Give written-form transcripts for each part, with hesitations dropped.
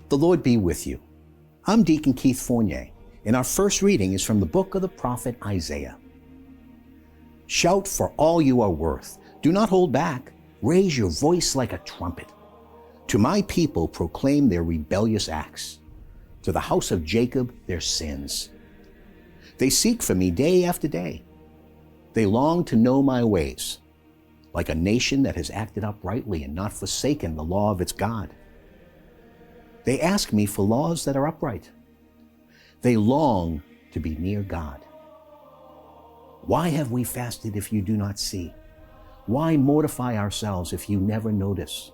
The Lord be with you. I'm Deacon Keith Fournier, and our first reading is from the book of the prophet Isaiah. Shout for all you are worth. Do not hold back. Raise your voice like a trumpet. To my people proclaim their rebellious acts. To the house of Jacob their sins. They seek for me day after day. They long to know my ways, like a nation that has acted uprightly and not forsaken the law of its God. They ask me for laws that are upright. They long to be near God. Why have we fasted if you do not see? Why mortify ourselves if you never notice?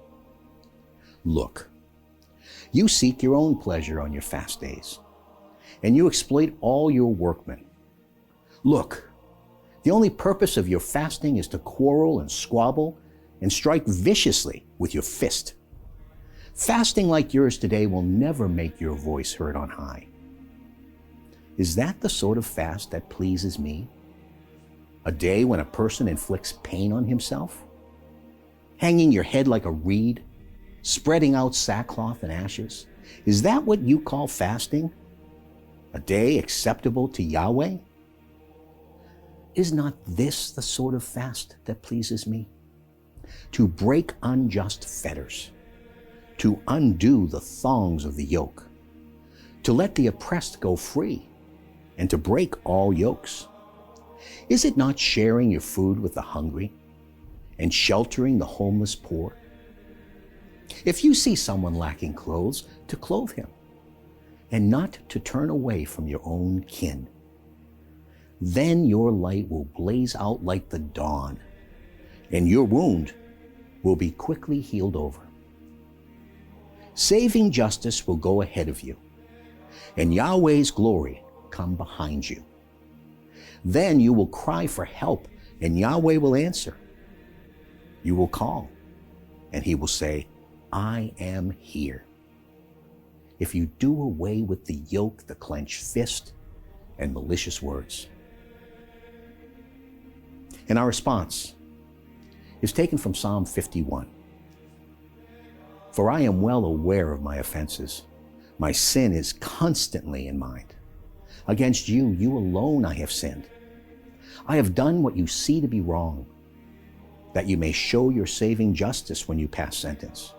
Look, you seek your own pleasure on your fast days, and you exploit all your workmen. Look, the only purpose of your fasting is to quarrel and squabble and strike viciously with your fist. Fasting like yours today will never make your voice heard on high. Is that the sort of fast that pleases me? A day when a person inflicts pain on himself? Hanging your head like a reed? Spreading out sackcloth and ashes? Is that what you call fasting? A day acceptable to Yahweh? Is not this the sort of fast that pleases me? To break unjust fetters, to undo the thongs of the yoke, to let the oppressed go free, and to break all yokes. Is it not sharing your food with the hungry and sheltering the homeless poor? If you see someone lacking clothes, to clothe him, and not to turn away from your own kin. Then your light will blaze out like the dawn, and your wound will be quickly healed over. Saving justice will go ahead of you, and Yahweh's glory come behind you. Then you will cry for help, and Yahweh will answer. You will call, and he will say, I am here. If you do away with the yoke, the clenched fist, and malicious words. And our response is taken from Psalm 51. For I am well aware of my offenses. My sin is constantly in mind. Against you, you alone I have sinned. I have done what you see to be wrong, that you may show your saving justice when you pass sentence,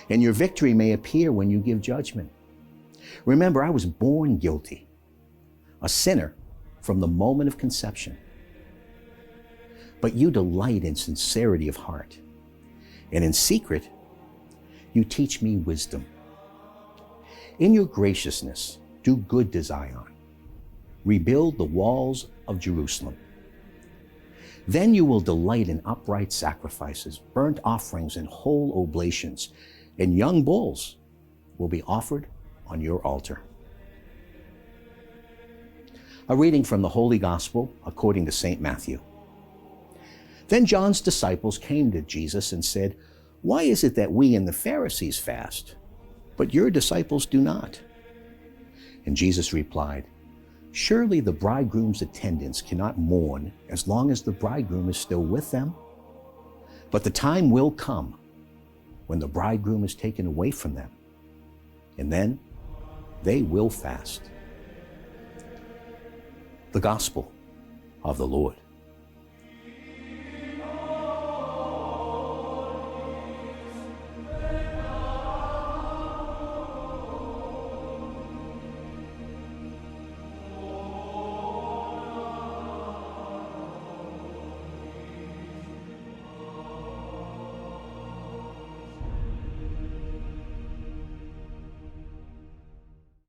and your victory may appear when you give judgment. Remember, I was born guilty, a sinner from the moment of conception. But you delight in sincerity of heart, and in secret, you teach me wisdom. In your graciousness, do good to Zion. Rebuild the walls of Jerusalem. Then you will delight in upright sacrifices, burnt offerings, and whole oblations, and young bulls will be offered on your altar. A reading from the Holy Gospel according to St. Matthew. Then John's disciples came to Jesus and said, Why is it that we and the Pharisees fast, but your disciples do not? And Jesus replied, Surely the bridegroom's attendants cannot mourn as long as the bridegroom is still with them. But the time will come when the bridegroom is taken away from them, and then they will fast. The Gospel of the Lord.